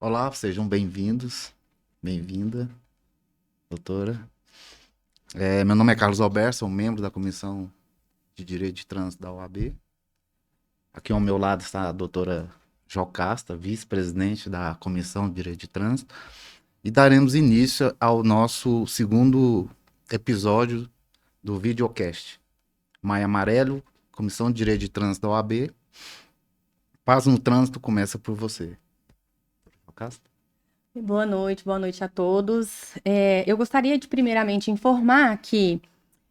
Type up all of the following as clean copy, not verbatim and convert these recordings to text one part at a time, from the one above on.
Olá, sejam bem-vindos, bem-vinda, doutora. Meu nome é Carlos Alberto, sou membro da Comissão de Direito de Trânsito da OAB. Aqui ao meu lado está a doutora Jocasta, vice-presidente da Comissão de Direito de Trânsito, e daremos início ao nosso segundo episódio do videocast. Maio Amarelo, Comissão de Direito de Trânsito da OAB. Paz no Trânsito começa por você. Jocasta? Boa noite a todos. Eu gostaria de primeiramente informar que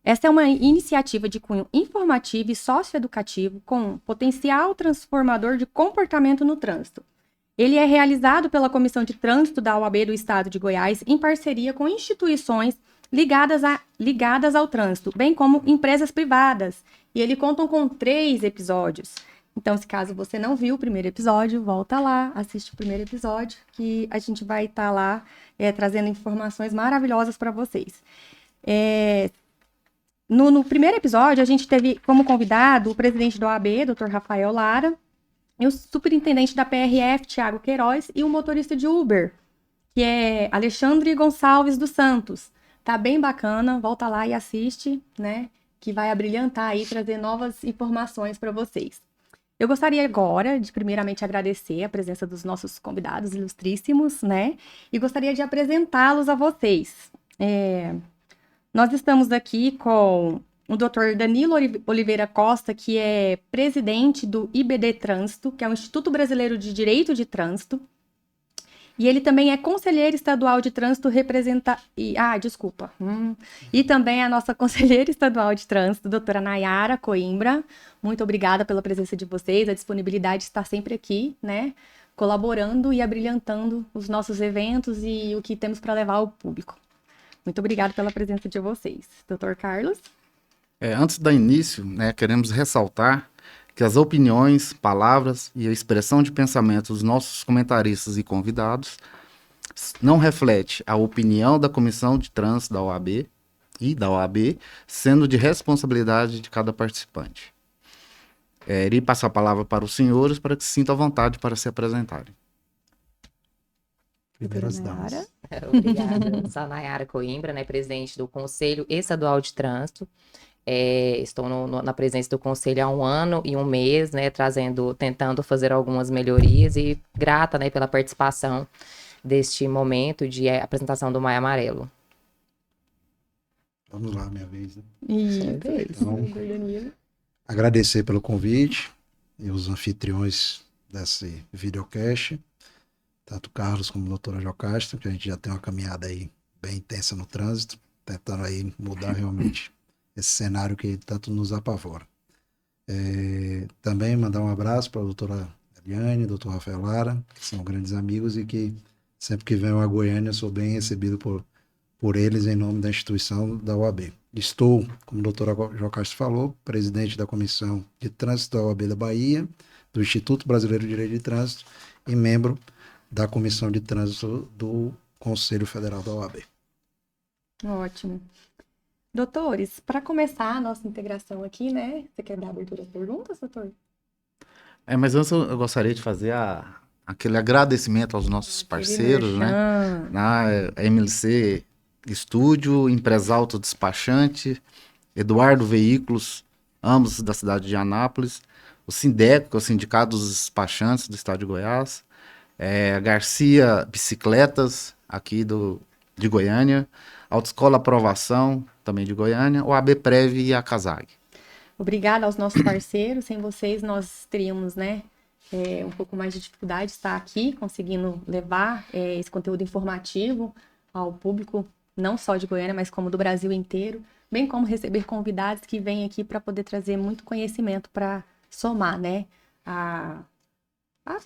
esta é uma iniciativa de cunho informativo e socioeducativo com potencial transformador de comportamento no trânsito. Ele é realizado pela Comissão de Trânsito da OAB do Estado de Goiás em parceria com instituições ligadas ao trânsito, bem como empresas privadas. E ele conta com 3 episódios. Então, se caso você não viu o primeiro episódio, volta lá, assiste o primeiro episódio, que a gente vai estar lá trazendo informações maravilhosas para vocês. No primeiro episódio, a gente teve como convidado o presidente da OAB, Dr. Rafael Lara, e o superintendente da PRF, Thiago Queiroz, e o motorista de Uber, que é Alexandre Gonçalves dos Santos. Tá bem bacana, volta lá e assiste, né? Que vai abrilhantar aí, trazer novas informações para vocês. Eu gostaria agora de primeiramente agradecer a presença dos nossos convidados ilustríssimos, né? E gostaria de apresentá-los a vocês. Nós estamos aqui com o Dr. Danilo Oliveira Costa, que é presidente do IBD Trânsito, que é o Instituto Brasileiro de Direito de Trânsito. E ele também é conselheiro estadual de trânsito E também é a nossa conselheira estadual de trânsito, doutora Nayara Coimbra. Muito obrigada pela presença de vocês, a disponibilidade de estar sempre aqui, né? Colaborando e abrilhantando os nossos eventos e o que temos para levar ao público. Muito obrigada pela presença de vocês. Doutor Carlos? Antes do início, né, queremos ressaltar que as opiniões, palavras e a expressão de pensamento dos nossos comentaristas e convidados não reflete a opinião da Comissão de Trânsito da OAB e da OAB, sendo de responsabilidade de cada participante. Irei passar a palavra para os senhores para que se sintam à vontade para se apresentarem. Primeiras damas. Obrigada. Sou a Nayara Coimbra, né, presidente do Conselho Estadual de Trânsito. Estou na presença do Conselho há 1 ano e 1 mês, né, tentando fazer algumas melhorias e grata, né, pela participação deste momento de apresentação do Maio Amarelo. Vamos lá, minha vez, né? Isso. Agradecer pelo convite e os anfitriões desse videocast, tanto Carlos como a doutora Jocasta, que a gente já tem uma caminhada aí bem intensa no trânsito, tentando aí mudar realmente esse cenário que tanto nos apavora. Também mandar um abraço para a doutora Eliane, doutor Rafael Lara, que são grandes amigos e que sempre que venho a Goiânia sou bem recebido por eles em nome da instituição da OAB. Estou, como a doutora Jocasta falou, presidente da Comissão de Trânsito da OAB da Bahia, do Instituto Brasileiro de Direito de Trânsito e membro da Comissão de Trânsito do Conselho Federal da OAB. Ótimo. Doutores, para começar a nossa integração aqui, né? Você quer dar abertura às perguntas, doutor? Mas antes eu gostaria de fazer aquele agradecimento aos nossos parceiros, né? Na MLC Estúdio, Empresalto Despachante, Eduardo Veículos, ambos da cidade de Anápolis, o Sindeco, que é o Sindicato dos Despachantes do Estado de Goiás, a Garcia Bicicletas, aqui de Goiânia, Autoescola Aprovação, também de Goiânia, o AB Prev e a Casag. Obrigada aos nossos parceiros. Sem vocês, nós teríamos, né, um pouco mais de dificuldade de estar aqui, conseguindo levar esse conteúdo informativo ao público, não só de Goiânia, mas como do Brasil inteiro, bem como receber convidados que vêm aqui para poder trazer muito conhecimento para somar, né, a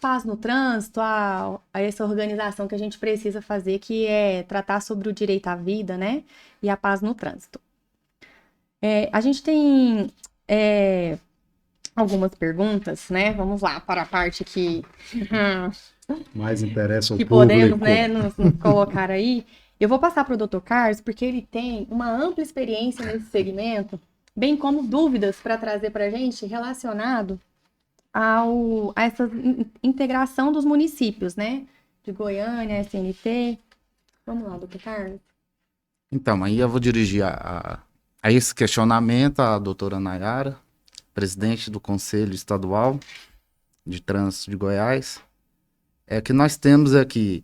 paz no trânsito, a essa organização que a gente precisa fazer, que é tratar sobre o direito à vida, né, e a paz no trânsito. A gente tem algumas perguntas, né? Vamos lá para a parte que Mais interessa ao que público. podemos, né, nos colocar aí. Eu vou passar para o Dr. Carlos, porque ele tem uma ampla experiência nesse segmento, bem como dúvidas para trazer para a gente relacionado a essa integração dos municípios, né? de Goiânia, SNT. Vamos lá, doutor Carlos. Então, aí eu vou dirigir a esse questionamento à doutora Nayara, presidente do Conselho Estadual de Trânsito de Goiás. É que nós temos aqui,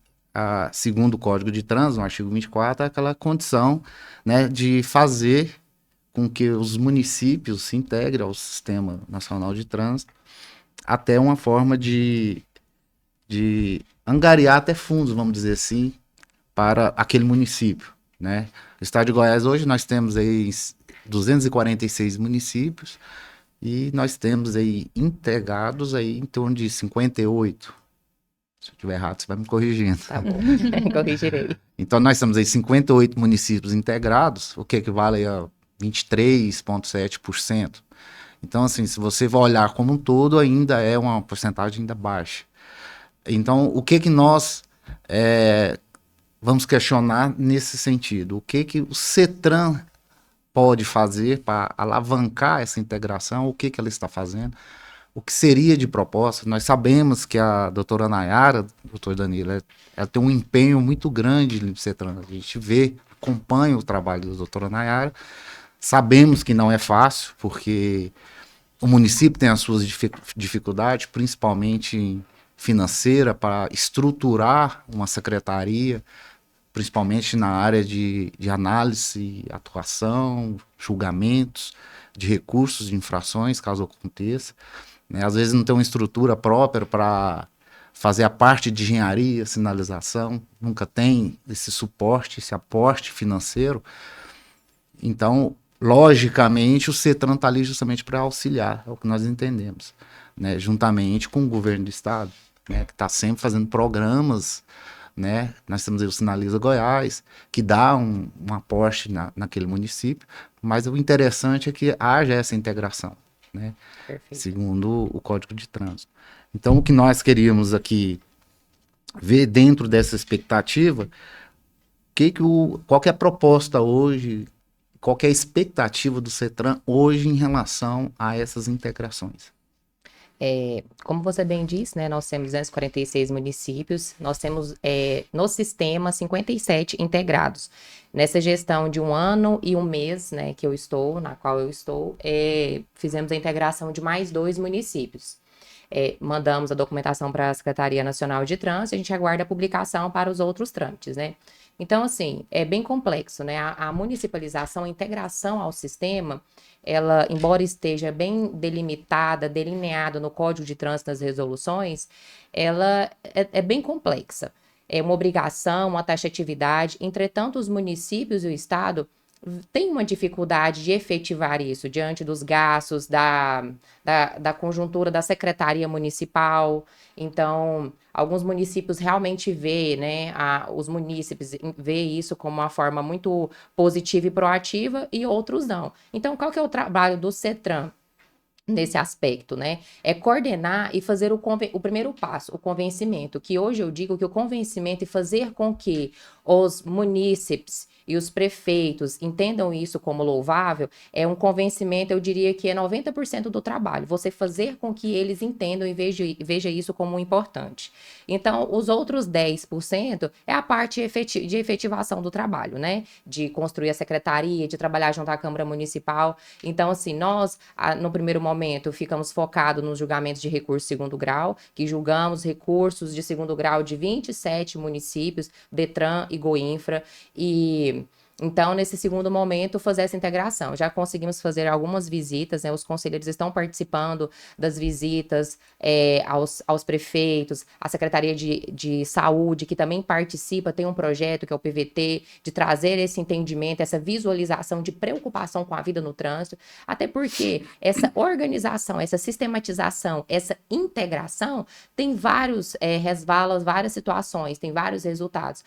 segundo o Código de Trânsito, no artigo 24, aquela condição, né, de fazer com que os municípios se integrem ao Sistema Nacional de Trânsito, até uma forma de angariar até fundos, vamos dizer assim, para aquele município, né? No estado de Goiás hoje nós temos aí 246 municípios e nós temos aí integrados aí em torno de 58. Se eu estiver errado, você vai me corrigindo. Tá bom, corrigirei. Então nós temos aí 58 municípios integrados, o que equivale a 23,7%. Então, assim, se você vai olhar como um todo, ainda é uma porcentagem ainda baixa. Então, o que nós vamos questionar nesse sentido? O que o CETRAN pode fazer para alavancar essa integração? O que ela está fazendo? O que seria de proposta? Nós sabemos que a doutora Nayara, doutor Danilo, ela tem um empenho muito grande no CETRAN. A gente vê, acompanha o trabalho da doutora Nayara. Sabemos que não é fácil, porque o município tem as suas dificuldades, principalmente financeira, para estruturar uma secretaria, principalmente na área de análise, atuação, julgamentos de recursos de infrações, caso aconteça. Né? Às vezes não tem uma estrutura própria para fazer a parte de engenharia, sinalização, nunca tem esse suporte, esse aporte financeiro. Então, logicamente, o CETRAN está ali justamente para auxiliar, é o que nós entendemos, né? Juntamente com o governo do estado, né? Que está sempre fazendo programas, né? Nós temos aí o Sinaliza Goiás, que dá um aporte naquele município, mas o interessante é que haja essa integração, né? Perfeito. Segundo o Código de Trânsito. Então, o que nós queríamos aqui ver dentro dessa expectativa, qual que é a proposta hoje, qual que é a expectativa do CETRAN hoje em relação a essas integrações? Como você bem disse, né, nós temos 246 municípios, nós temos no sistema 57 integrados. Nessa gestão de 1 ano e 1 mês, né, na qual eu estou, fizemos a integração de mais 2 municípios. Mandamos a documentação para a Secretaria Nacional de Trânsito, a gente aguarda a publicação para os outros trâmites, né? Então, assim, é bem complexo, né? A municipalização, a integração ao sistema, ela, embora esteja bem delimitada, delineada no Código de Trânsito nas resoluções, ela é bem complexa. É uma obrigação, uma taxatividade. Entretanto, os municípios e o Estado têm uma dificuldade de efetivar isso diante dos gastos, da conjuntura da Secretaria Municipal. Então, alguns municípios realmente vê, né, os munícipes vê isso como uma forma muito positiva e proativa e outros não. Então, qual que é o trabalho do CETRAN nesse aspecto, né? É coordenar e fazer o primeiro passo, o convencimento, que hoje eu digo que o convencimento e fazer com que os munícipes e os prefeitos entendam isso como louvável, é um convencimento, eu diria que é 90% do trabalho, você fazer com que eles entendam e veja isso como importante. Então, os outros 10% é a parte de efetivação do trabalho, né? De construir a secretaria, de trabalhar junto à Câmara Municipal. Então, assim, nós, no primeiro momento, ficamos focados nos julgamentos de recurso de segundo grau, que julgamos recursos de segundo grau de 27 municípios, Detran e Goinfra, então, nesse segundo momento, fazer essa integração. Já conseguimos fazer algumas visitas, né? Os conselheiros estão participando das visitas aos prefeitos, a Secretaria de Saúde, que também participa, tem um projeto que é o PVT, de trazer esse entendimento, essa visualização de preocupação com a vida no trânsito, até porque essa organização, essa sistematização, essa integração tem vários resvalos, várias situações, tem vários resultados,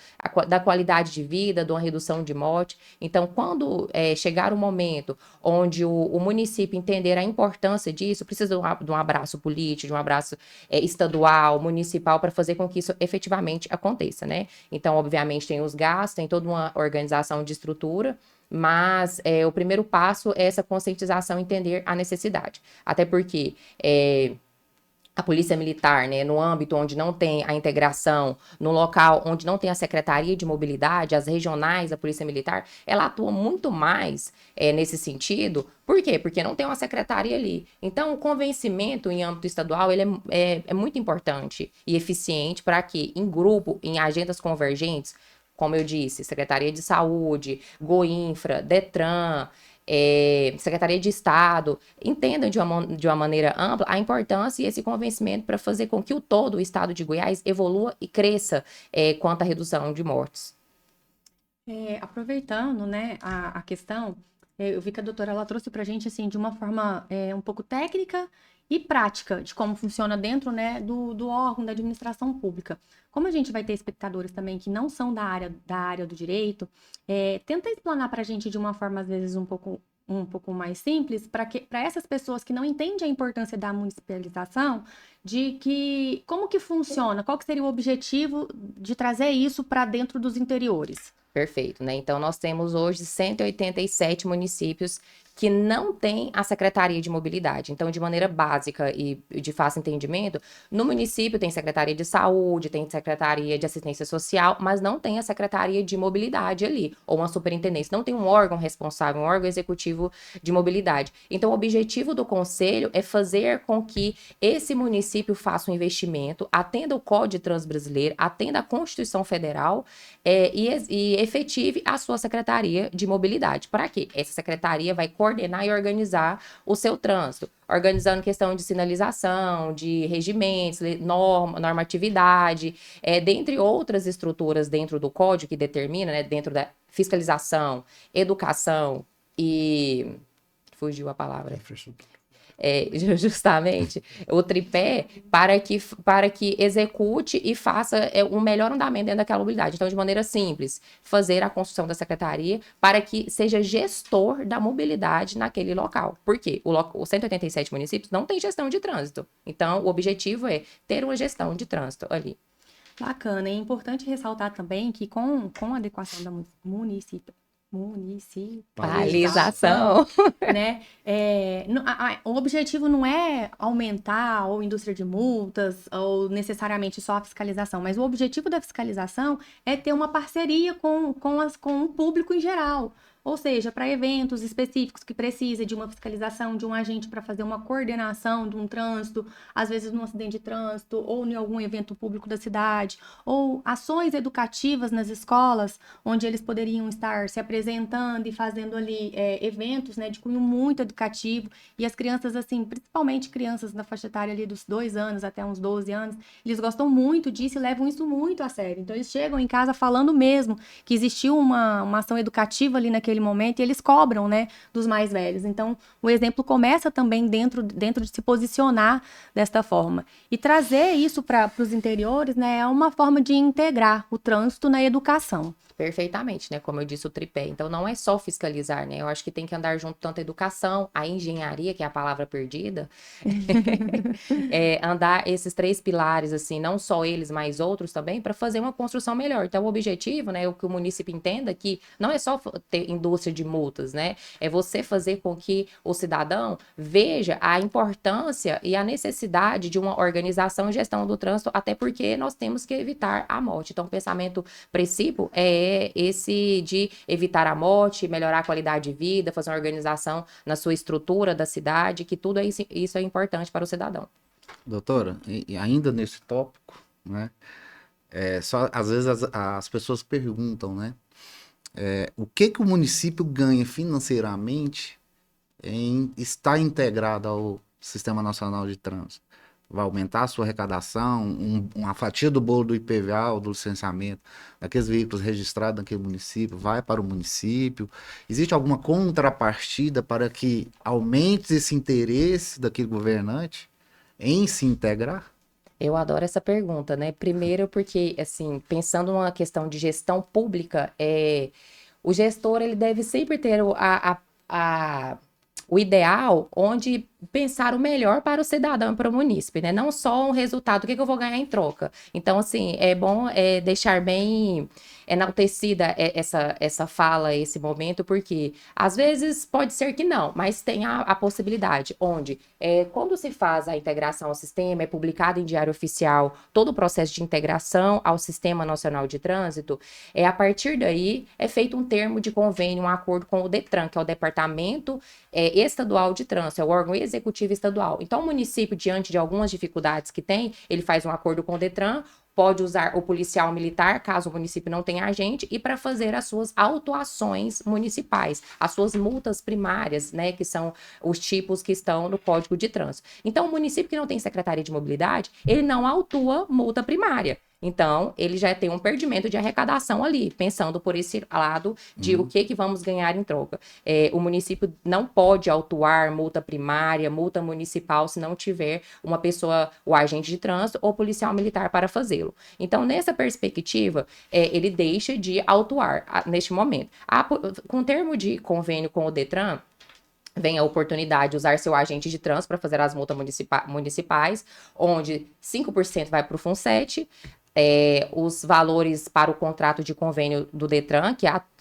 da qualidade de vida, de uma redução de morte. Então, quando chegar o momento onde o município entender a importância disso, precisa de um abraço político, de um abraço estadual, municipal, para fazer com que isso efetivamente aconteça, né? Então, obviamente, tem os gastos, tem toda uma organização de estrutura, mas o primeiro passo é essa conscientização, entender a necessidade. Até porque a polícia militar, né, no âmbito onde não tem a integração, no local onde não tem a Secretaria de Mobilidade, as regionais da Polícia Militar, ela atua muito mais nesse sentido. Por quê? Porque não tem uma secretaria ali. Então, o convencimento em âmbito estadual ele é muito importante e eficiente para que, em grupo, em agendas convergentes, como eu disse, Secretaria de Saúde, Goinfra, Detran, Secretaria de Estado, entendam de uma maneira ampla a importância e esse convencimento para fazer com que o todo, o Estado de Goiás, evolua e cresça quanto à redução de mortes. Aproveitando, né, a questão, eu vi que a doutora ela trouxe para a gente assim, de uma forma um pouco técnica e prática de como funciona dentro, né, do órgão da administração pública. Como a gente vai ter espectadores também que não são da área do direito, tenta explanar para a gente de uma forma, às vezes, um pouco mais simples, para essas pessoas que não entendem a importância da municipalização, de que como que funciona, qual que seria o objetivo de trazer isso para dentro dos interiores. Perfeito, né? Então, nós temos hoje 187 municípios que não têm a Secretaria de Mobilidade. Então, de maneira básica e de fácil entendimento, no município tem Secretaria de Saúde, tem Secretaria de Assistência Social, mas não tem a Secretaria de Mobilidade ali, ou uma superintendência. Não tem um órgão responsável, um órgão executivo de mobilidade. Então, o objetivo do conselho é fazer com que esse município faça um investimento, atenda o Código de Trânsito Brasileiro, atenda a Constituição Federal e efetive a sua Secretaria de Mobilidade. Para quê? Essa secretaria vai coordenar e organizar o seu trânsito, organizando questão de sinalização, de regimentos, normatividade, dentre outras estruturas dentro do código que determina, né, dentro da fiscalização, educação e... fugiu a palavra. Justamente o tripé para que execute e faça um melhor andamento dentro daquela mobilidade. Então, de maneira simples, fazer a construção da secretaria para que seja gestor da mobilidade naquele local. Por quê? Os 187 municípios não têm gestão de trânsito. Então, o objetivo é ter uma gestão de trânsito ali. Bacana. É importante ressaltar também que com a adequação da municipalização, né? O objetivo não é aumentar a indústria de multas ou necessariamente só a fiscalização, mas o objetivo da fiscalização é ter uma parceria com o público em geral. Ou seja, para eventos específicos que precisa de uma fiscalização de um agente para fazer uma coordenação de um trânsito, às vezes num acidente de trânsito ou em algum evento público da cidade, ou ações educativas nas escolas, onde eles poderiam estar se apresentando e fazendo ali eventos, né, de cunho muito educativo, e as crianças, assim, principalmente crianças na faixa etária ali dos 2 anos até uns 12 anos, eles gostam muito disso e levam isso muito a sério. Então, eles chegam em casa falando mesmo que existiu uma ação educativa ali naquele momento e eles cobram, né, dos mais velhos. Então, o exemplo começa também dentro de se posicionar desta forma. E trazer isso para os interiores, né, é uma forma de integrar o trânsito na educação. Perfeitamente, né? Como eu disse, o tripé. Então, não é só fiscalizar, né? Eu acho que tem que andar junto tanto a educação, a engenharia, que é a palavra perdida, andar esses 3 pilares, assim, não só eles, mas outros também, para fazer uma construção melhor. Então, o objetivo, né, é o que o município entenda que não é só ter indústria de multas, né? É você fazer com que o cidadão veja a importância e a necessidade de uma organização e gestão do trânsito, até porque nós temos que evitar a morte. Então, o pensamento princípio é esse de evitar a morte, melhorar a qualidade de vida, fazer uma organização na sua estrutura da cidade, que tudo isso é importante para o cidadão. Doutora, e ainda nesse tópico, né? Só às vezes as pessoas perguntam, né? O que o município ganha financeiramente em estar integrado ao Sistema Nacional de Trânsito? Vai aumentar a sua arrecadação, uma fatia do bolo do IPVA, ou do licenciamento, daqueles veículos registrados naquele município, vai para o município? Existe alguma contrapartida para que aumente esse interesse daquele governante em se integrar? Eu adoro essa pergunta, né? Primeiro porque, assim, pensando numa questão de gestão pública, o gestor, ele deve sempre ter o ideal onde pensar o melhor para o cidadão e para o munícipe, né? Não só um resultado, o que eu vou ganhar em troca. Então, assim, é bom deixar bem enaltecida essa fala, esse momento, porque às vezes pode ser que não, mas tem a possibilidade, onde quando se faz a integração ao sistema, é publicado em Diário Oficial todo o processo de integração ao Sistema Nacional de Trânsito, a partir daí é feito um termo de convênio, um acordo com o DETRAN, que é o Departamento Estadual de Trânsito, é o órgão executivo estadual. Então, o município, diante de algumas dificuldades que tem, ele faz um acordo com o DETRAN, pode usar o policial militar, caso o município não tenha agente, e para fazer as suas autuações municipais, as suas multas primárias, né, que são os tipos que estão no Código de Trânsito. Então, o município que não tem Secretaria de Mobilidade, ele não autua multa primária. Então, ele já tem um perdimento de arrecadação ali, pensando por esse lado de o que vamos ganhar em troca. O município não pode autuar multa primária, multa municipal, se não tiver uma pessoa, o agente de trânsito ou policial militar para fazê-lo. Então, nessa perspectiva, ele deixa de autuar neste momento. Com termo de convênio com o DETRAN, vem a oportunidade de usar seu agente de trânsito para fazer as multas municipais, onde 5% vai para o FUNSET, os valores para o contrato de convênio do DETRAN,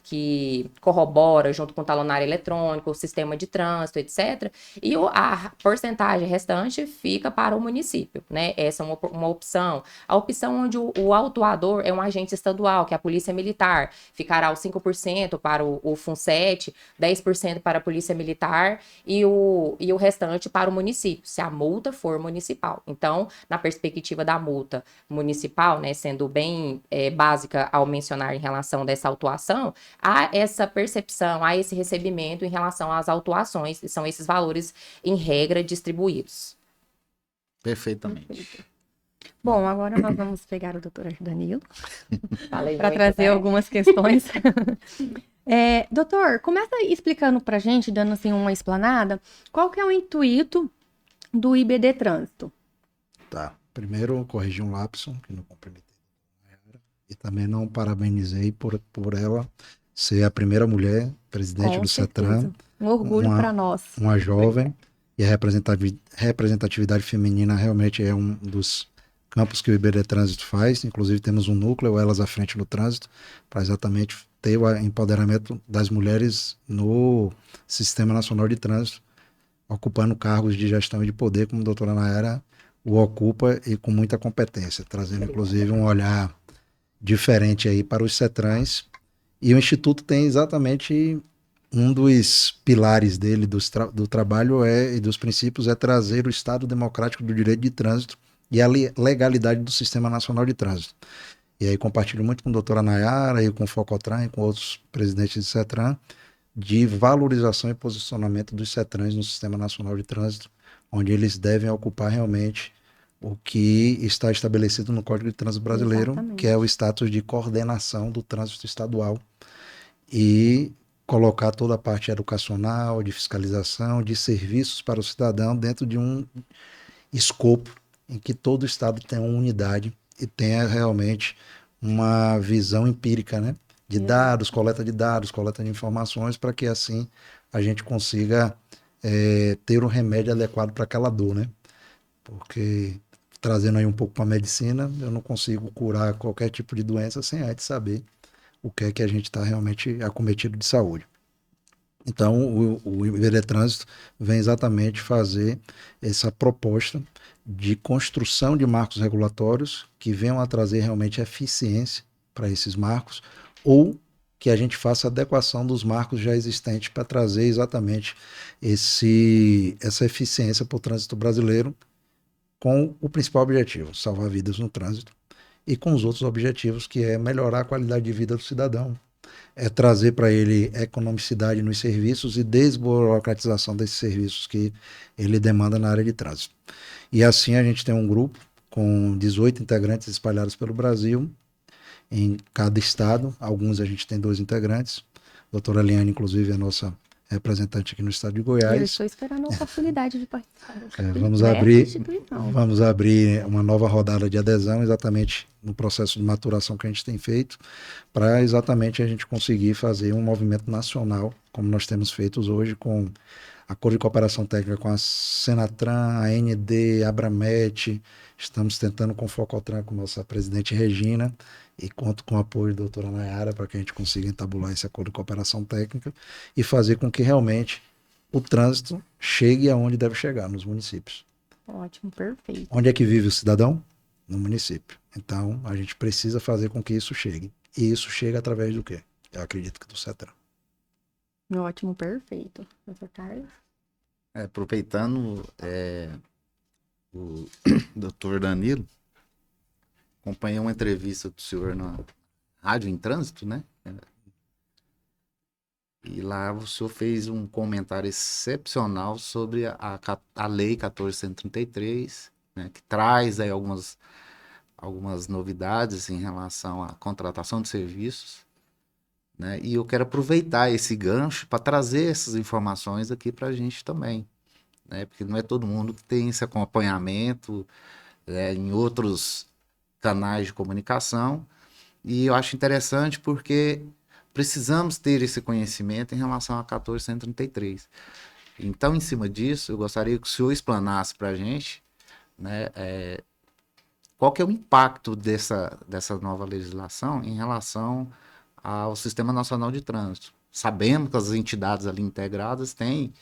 que corrobora junto com o talonário eletrônico, o sistema de trânsito, etc. E a porcentagem restante fica para o município, né? Essa é uma opção. A opção onde o autuador é um agente estadual, que é a Polícia Militar, ficará os 5% para o FUNSET, 10% para a Polícia Militar e o restante para o município, se a multa for municipal. Então, na perspectiva da multa municipal, né, sendo bem básica ao mencionar em relação dessa autuação, há essa percepção, há esse recebimento em relação às autuações, e são esses valores, em regra, distribuídos. Perfeitamente. Bom, agora nós vamos pegar o doutor Danilo Falei para muito, trazer né? algumas questões. Doutor, começa explicando para a gente, dando assim uma explanada, qual que é o intuito do IBD Trânsito? Tá. Primeiro, corrigi um lapso, que não cumprimentei a Nayara, e também não parabenizei por ela ser a primeira mulher presidente Com do certeza. CETRAN, Um orgulho para nós. uma jovem, e a representatividade feminina realmente é um dos campos que o IBD Trânsito faz. Inclusive temos um núcleo, Elas à Frente do Trânsito, para exatamente ter o empoderamento das mulheres no Sistema Nacional de Trânsito, ocupando cargos de gestão e de poder, como a doutora Nayara o ocupa, e com muita competência, trazendo inclusive um olhar diferente aí para os CETRANs. E o Instituto tem exatamente um dos pilares dele, do trabalho e dos princípios, é trazer o Estado Democrático do Direito de Trânsito e a legalidade do Sistema Nacional de Trânsito. E aí compartilho muito com a doutora Nayara e com o Focotran e com outros presidentes de CETRAN, de valorização e posicionamento dos CETRANs no Sistema Nacional de Trânsito, onde eles devem ocupar realmente o que está estabelecido no Código de Trânsito Brasileiro, Exatamente. que é o status de coordenação do trânsito estadual, e colocar toda a parte educacional, de fiscalização, de serviços para o cidadão dentro de um escopo em que todo o Estado tenha uma unidade e tenha realmente uma visão empírica, né? De dados, coleta de informações, para que assim a gente consiga ter um remédio adequado para aquela dor, né? Porque, trazendo aí um pouco para a medicina, eu não consigo curar qualquer tipo de doença sem antes saber o que é que a gente está realmente acometido de saúde. Então, o IBD Trânsito vem exatamente fazer essa proposta de construção de marcos regulatórios que venham a trazer realmente eficiência para esses marcos, ou que a gente faça adequação dos marcos já existentes para trazer exatamente essa eficiência para o trânsito brasileiro, com o principal objetivo, salvar vidas no trânsito, e com os outros objetivos, que é melhorar a qualidade de vida do cidadão, é trazer para ele economicidade nos serviços e desburocratização desses serviços que ele demanda na área de trânsito. E assim a gente tem um grupo com 18 integrantes espalhados pelo Brasil, em cada estado. Alguns a gente tem 2 integrantes. A doutora Eliane, inclusive, é a nossa representante aqui no estado de Goiás. Eu estou esperando a oportunidade de participar. Vamos abrir uma nova rodada de adesão, exatamente no processo de maturação que a gente tem feito, para exatamente a gente conseguir fazer um movimento nacional, como nós temos feito hoje, com acordo de cooperação técnica com a Senatran, a AND, a Abramet, estamos tentando com o Focotran, com nossa presidente Regina, e conto com o apoio da doutora Nayara para que a gente consiga entabular esse acordo de cooperação técnica e fazer com que realmente o trânsito chegue aonde deve chegar, nos municípios. Ótimo, perfeito. Onde é que vive o cidadão? No município. Então, a gente precisa fazer com que isso chegue. E isso chega através do quê? Eu acredito que do CETRAN. Ótimo, perfeito. Doutor Carlos? Aproveitando, o doutor Danilo, acompanhei uma entrevista do senhor na Rádio em Trânsito, né? E lá o senhor fez um comentário excepcional sobre a Lei 14.133, né? Que traz aí algumas novidades em relação à contratação de serviços, né? E eu quero aproveitar esse gancho para trazer essas informações aqui para a gente também, né? Porque não é todo mundo que tem esse acompanhamento, né, em outros canais de comunicação, e eu acho interessante porque precisamos ter esse conhecimento em relação a 14.133. Então, em cima disso, eu gostaria que o senhor explanasse para a gente, né, qual que é o impacto dessa nova legislação em relação ao Sistema Nacional de Trânsito. Sabemos que as entidades ali integradas têm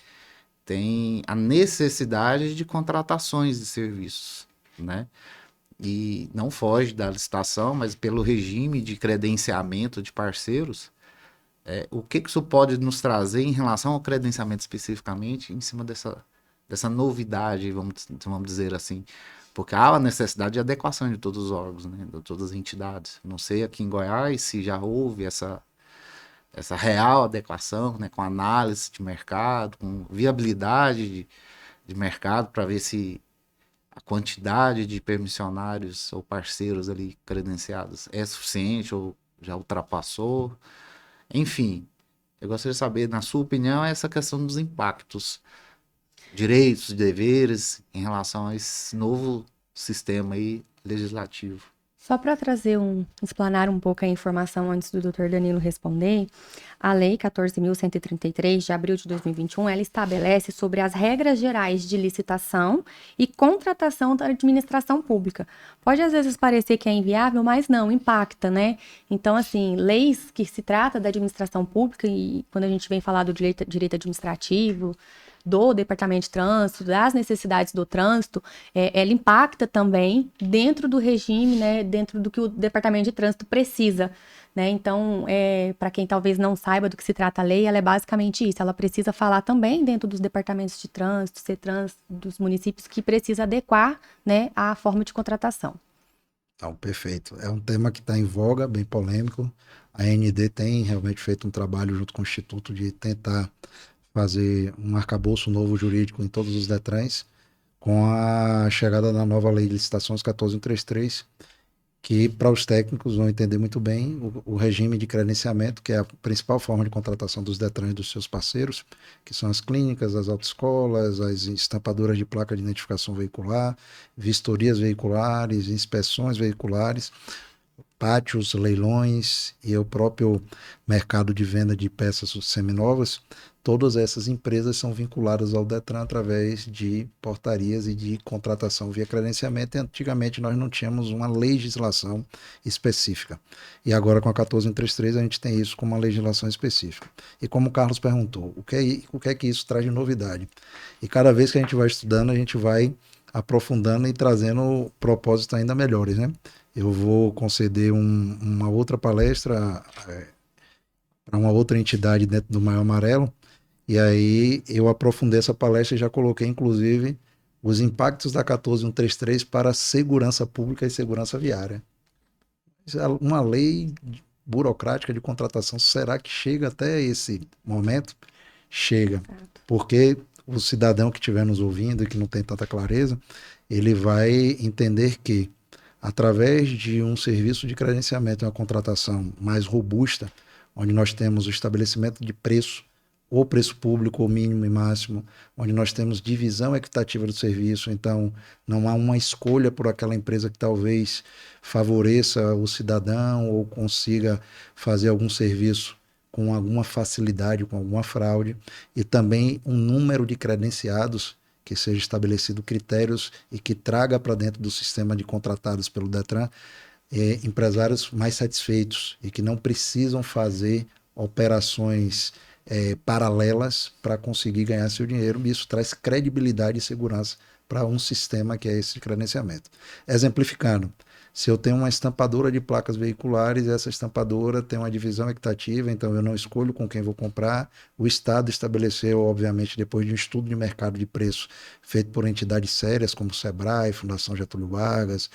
a necessidade de contratações de serviços, né? E não foge da licitação, mas pelo regime de credenciamento de parceiros, o que isso pode nos trazer em relação ao credenciamento especificamente, em cima dessa novidade, vamos dizer assim, porque há a necessidade de adequação de todos os órgãos, né, de todas as entidades. Não sei aqui em Goiás se já houve essa real adequação, né, com análise de mercado, com viabilidade de mercado, para ver se a quantidade de permissionários ou parceiros ali credenciados é suficiente ou já ultrapassou. Enfim, eu gostaria de saber, na sua opinião, essa questão dos impactos, direitos e deveres em relação a esse novo sistema aí legislativo. Só para explanar um pouco a informação antes do Dr. Danilo responder, a Lei 14.133, de abril de 2021, ela estabelece sobre as regras gerais de licitação e contratação da administração pública. Pode às vezes parecer que é inviável, mas não, impacta, né? Então, assim, leis que se trata da administração pública, e quando a gente vem falar do direito administrativo, do Departamento de Trânsito, das necessidades do trânsito, ela impacta também dentro do regime, né, dentro do que o Departamento de Trânsito precisa, né? Então, para quem talvez não saiba do que se trata a lei, ela é basicamente isso, ela precisa falar também dentro dos departamentos de trânsito, CETRANS, dos municípios, que precisa adequar, né, a forma de contratação. Então, perfeito. É um tema que está em voga, bem polêmico. A AND tem realmente feito um trabalho junto com o Instituto de tentar fazer um arcabouço novo jurídico em todos os DETRANs, com a chegada da nova lei de licitações 14.133, que para os técnicos vão entender muito bem o regime de credenciamento, que é a principal forma de contratação dos DETRANs e dos seus parceiros, que são as clínicas, as autoescolas, as estampadoras de placa de identificação veicular, vistorias veiculares, inspeções veiculares, pátios, leilões e o próprio mercado de venda de peças seminovas. Todas essas empresas são vinculadas ao DETRAN através de portarias e de contratação via credenciamento. E antigamente nós não tínhamos uma legislação específica. E agora com a 14.133 a gente tem isso como uma legislação específica. E como o Carlos perguntou, o que é que isso traz de novidade? E cada vez que a gente vai estudando, a gente vai aprofundando e trazendo propósitos ainda melhores, né? Eu vou conceder uma outra palestra para uma outra entidade dentro do Maio Amarelo, e aí eu aprofundei essa palestra e já coloquei, inclusive, os impactos da 14.133 para a segurança pública e segurança viária. Uma lei burocrática de contratação, será que chega até esse momento? Chega, porque o cidadão que estiver nos ouvindo e que não tem tanta clareza, ele vai entender que através de um serviço de credenciamento e uma contratação mais robusta, onde nós temos o estabelecimento de preço, ou preço público, ou mínimo e máximo, onde nós temos divisão equitativa do serviço, então não há uma escolha por aquela empresa que talvez favoreça o cidadão ou consiga fazer algum serviço com alguma facilidade, com alguma fraude, e também um número de credenciados que seja estabelecido critérios e que traga para dentro do sistema de contratados pelo Detran empresários mais satisfeitos e que não precisam fazer operações paralelas para conseguir ganhar seu dinheiro, e isso traz credibilidade e segurança para um sistema que é esse de credenciamento. Exemplificando, se eu tenho uma estampadora de placas veiculares, essa estampadora tem uma divisão equitativa, então eu não escolho com quem vou comprar. O Estado estabeleceu, obviamente, depois de um estudo de mercado de preço feito por entidades sérias como o Sebrae, Fundação Getúlio Vargas,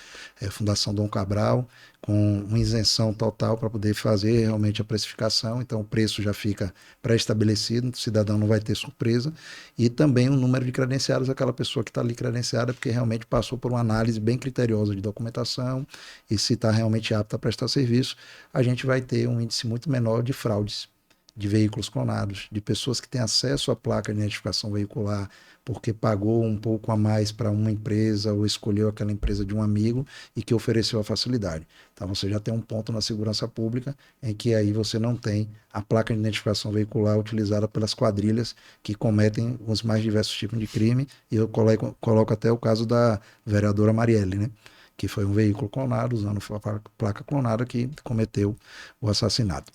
Fundação Dom Cabral, com uma isenção total para poder fazer realmente a precificação. Então o preço já fica pré-estabelecido, o cidadão não vai ter surpresa. E também o número de credenciados, aquela pessoa que está ali credenciada, porque realmente passou por uma análise bem criteriosa de documentação, e se está realmente apto a prestar serviço, a gente vai ter um índice muito menor de fraudes, de veículos clonados, de pessoas que têm acesso à placa de identificação veicular porque pagou um pouco a mais para uma empresa ou escolheu aquela empresa de um amigo e que ofereceu a facilidade. Então você já tem um ponto na segurança pública em que aí você não tem a placa de identificação veicular utilizada pelas quadrilhas que cometem os mais diversos tipos de crime, e eu coloco até o caso da vereadora Marielle, né? Que foi um veículo clonado, usando a placa clonada, que cometeu o assassinato.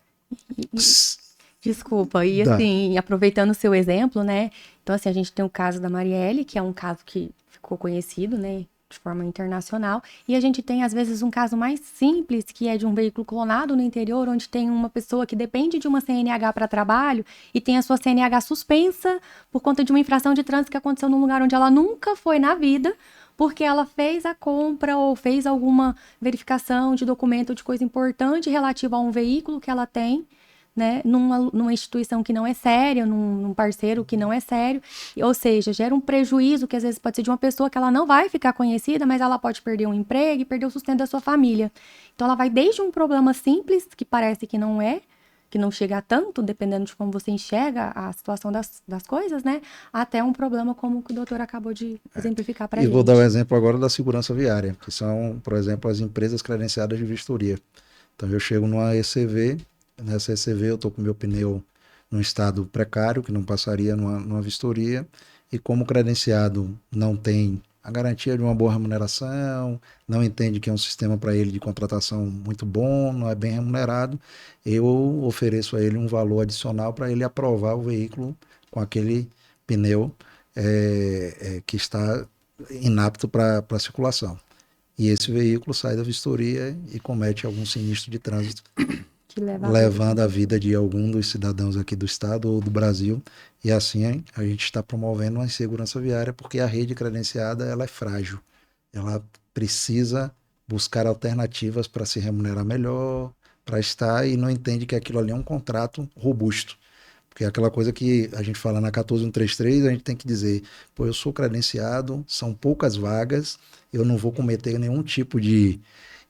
Desculpa, e assim, aproveitando o seu exemplo, né? Então, assim, a gente tem o caso da Marielle, que é um caso que ficou conhecido, né? De forma internacional. E a gente tem, às vezes, um caso mais simples, que é de um veículo clonado no interior, onde tem uma pessoa que depende de uma CNH para trabalho e tem a sua CNH suspensa por conta de uma infração de trânsito que aconteceu num lugar onde ela nunca foi na vida, porque ela fez a compra ou fez alguma verificação de documento ou de coisa importante relativa a um veículo que ela tem, né, numa instituição que não é séria, num parceiro que não é sério, ou seja, gera um prejuízo que às vezes pode ser de uma pessoa que ela não vai ficar conhecida, mas ela pode perder um emprego e perder o sustento da sua família. Então ela vai desde um problema simples, que parece que não é, que não chega a tanto, dependendo de como você enxerga a situação das coisas, né, até um problema como o que o doutor acabou de exemplificar para a gente. E vou dar o exemplo agora da segurança viária, que são, por exemplo, as empresas credenciadas de vistoria. Então eu chego numa ECV, nessa ECV eu estou com meu pneu num estado precário, que não passaria numa vistoria, e como o credenciado não tem a garantia de uma boa remuneração, não entende que é um sistema para ele de contratação muito bom, não é bem remunerado, eu ofereço a ele um valor adicional para ele aprovar o veículo com aquele pneu que está inapto para circulação. E esse veículo sai da vistoria e comete algum sinistro de trânsito, levando a vida de algum dos cidadãos aqui do estado ou do Brasil. E assim a gente está promovendo uma insegurança viária, porque a rede credenciada ela é frágil. Ela precisa buscar alternativas para se remunerar melhor, para estar, e não entende que aquilo ali é um contrato robusto. Porque é aquela coisa que a gente fala na 14133, a gente tem que dizer, pô, eu sou credenciado, são poucas vagas, eu não vou cometer nenhum tipo de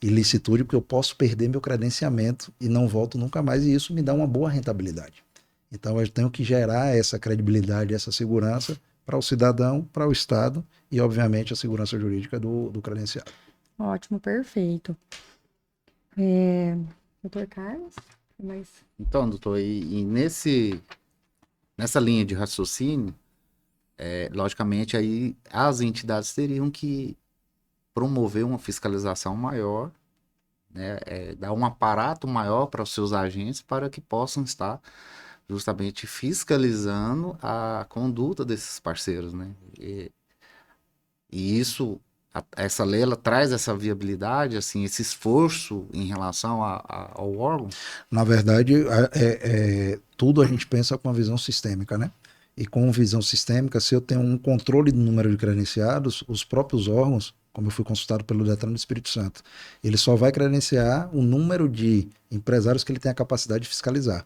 ilicitude, porque eu posso perder meu credenciamento e não volto nunca mais, e isso me dá uma boa rentabilidade. Então eu tenho que gerar essa credibilidade, essa segurança para o cidadão, para o Estado e, obviamente, a segurança jurídica do credenciado. Ótimo, perfeito. Doutor Carlos? Mas... Então, doutor, e nessa linha de raciocínio, logicamente, aí as entidades teriam que promover uma fiscalização maior, né, dar um aparato maior para os seus agentes para que possam estar justamente fiscalizando a conduta desses parceiros, né? E isso, essa lei, ela traz essa viabilidade, assim, esse esforço em relação ao órgão? Na verdade, tudo a gente pensa com uma visão sistêmica, né? E com visão sistêmica, se eu tenho um controle do número de credenciados, os próprios órgãos, como eu fui consultado pelo Detran do Espírito Santo, ele só vai credenciar o número de empresários que ele tem a capacidade de fiscalizar.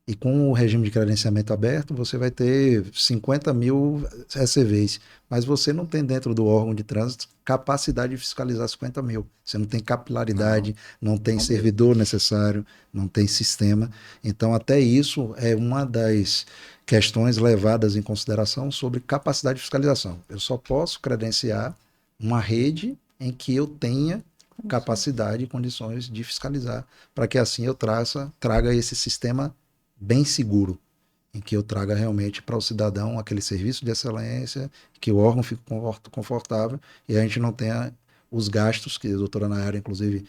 E com o regime de credenciamento aberto, você vai ter 50 mil ECVs, mas você não tem dentro do órgão de trânsito capacidade de fiscalizar 50 mil. Você não tem capilaridade, não tem servidor necessário, não tem sistema. Então, até isso é uma das questões levadas em consideração sobre capacidade de fiscalização. Eu só posso credenciar uma rede em que eu tenha capacidade e condições de fiscalizar, para que assim eu traga esse sistema bem seguro, em que eu traga realmente para o cidadão aquele serviço de excelência, que o órgão fique confortável e a gente não tenha os gastos, que a doutora Nayara, inclusive,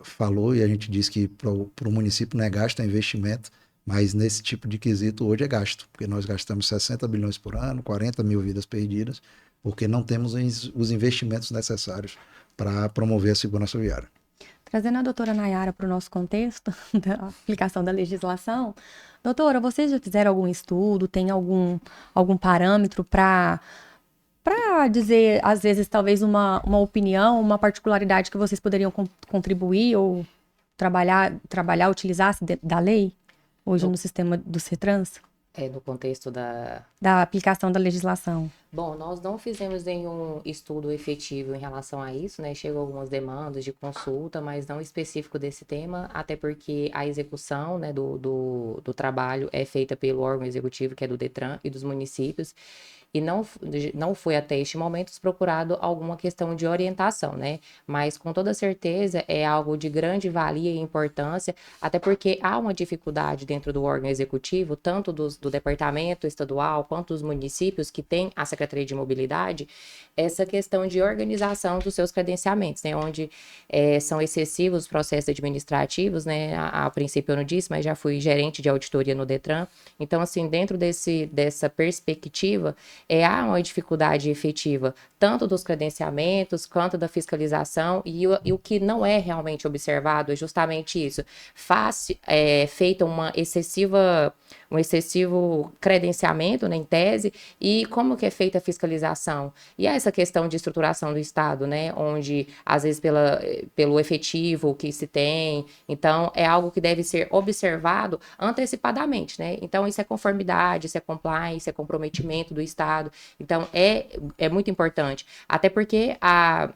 falou, e a gente diz que para o município não é gasto, é investimento, mas nesse tipo de quesito hoje é gasto, porque nós gastamos 60 bilhões por ano, 40 mil vidas perdidas, porque não temos os investimentos necessários para promover a segurança viária. Trazendo a doutora Nayara para o nosso contexto da aplicação da legislação, doutora, vocês já fizeram algum estudo, tem algum parâmetro para dizer, às vezes, talvez uma opinião, uma particularidade que vocês poderiam contribuir ou trabalhar, utilizar da lei hoje no sistema do CETRANS? No contexto Da aplicação da legislação. Bom, nós não fizemos nenhum estudo efetivo em relação a isso, né? Chegou algumas demandas de consulta, mas não específico desse tema, até porque a execução, né, do trabalho é feita pelo órgão executivo, que é do DETRAN e dos municípios, e não foi até este momento procurado alguma questão de orientação, né? Mas com toda certeza é algo de grande valia e importância, até porque há uma dificuldade dentro do órgão executivo, tanto do departamento estadual quanto dos municípios que têm a Secretaria de Mobilidade, essa questão de organização dos seus credenciamentos, né? Onde são excessivos os processos administrativos, né? A princípio eu não disse, mas já fui gerente de auditoria no DETRAN. Então, assim, dentro dessa perspectiva, há uma dificuldade efetiva, tanto dos credenciamentos, quanto da fiscalização, e o que não é realmente observado é justamente isso. Feita um excessivo credenciamento, né, em tese, e como que é feita a fiscalização? E essa questão de estruturação do Estado, né, onde, às vezes, pelo efetivo que se tem, então, é algo que deve ser observado antecipadamente, né? Então, isso é conformidade, isso é compliance, é comprometimento do Estado, então, é muito importante, até porque a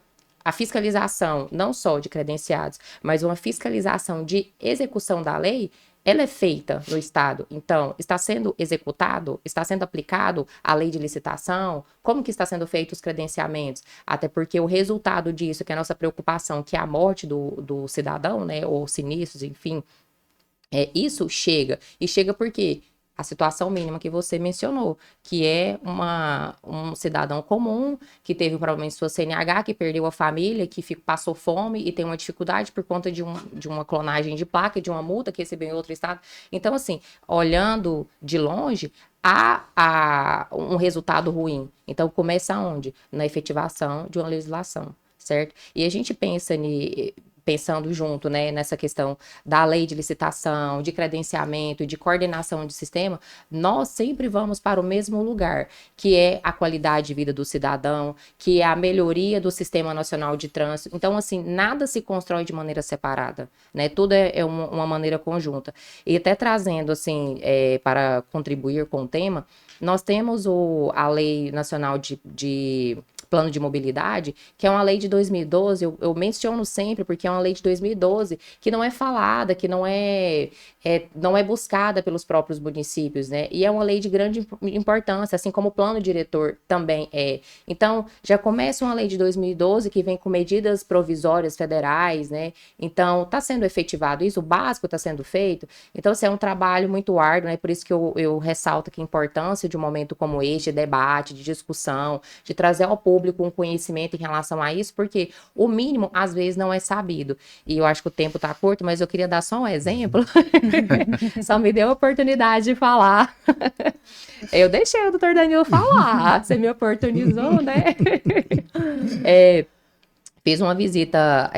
fiscalização, não só de credenciados, mas uma fiscalização de execução da lei, ela é feita no Estado. Então, está sendo executado, está sendo aplicado a lei de licitação, como que está sendo feito os credenciamentos? Até porque o resultado disso, que é a nossa preocupação, que é a morte do cidadão, né, ou sinistros, enfim, isso chega. E chega por quê? A situação mínima que você mencionou, que é um cidadão comum, que teve provavelmente sua CNH, que perdeu a família, que passou fome e tem uma dificuldade por conta de uma clonagem de placa, de uma multa que recebeu em outro estado. Então, assim, olhando de longe, há um resultado ruim. Então, começa onde? Na efetivação de uma legislação, certo? E a gente pensando junto, né, nessa questão da lei de licitação, de credenciamento, de coordenação de sistema, nós sempre vamos para o mesmo lugar, que é a qualidade de vida do cidadão, que é a melhoria do Sistema Nacional de Trânsito. Então, assim, nada se constrói de maneira separada, né? Tudo é uma maneira conjunta. E até trazendo, assim, para contribuir com o tema, nós temos a Lei Nacional de Plano de Mobilidade, que é uma lei de 2012, eu menciono sempre porque é uma lei de 2012 que não é falada, que não é buscada pelos próprios municípios, né? E é uma lei de grande importância, assim como o plano diretor também é. Então, já começa uma lei de 2012 que vem com medidas provisórias federais, né? Então, está sendo efetivado isso, o básico está sendo feito. Então, assim, é um trabalho muito árduo, né? Por isso que eu ressalto que a importância de um momento como este, de debate, de discussão, de trazer ao público um conhecimento em relação a isso, porque o mínimo, às vezes, não é sabido. E eu acho que o tempo está curto, mas eu queria dar só um exemplo. Só me deu a oportunidade de falar. Eu deixei o doutor Danilo falar. Você me oportunizou, né? Fiz uma visita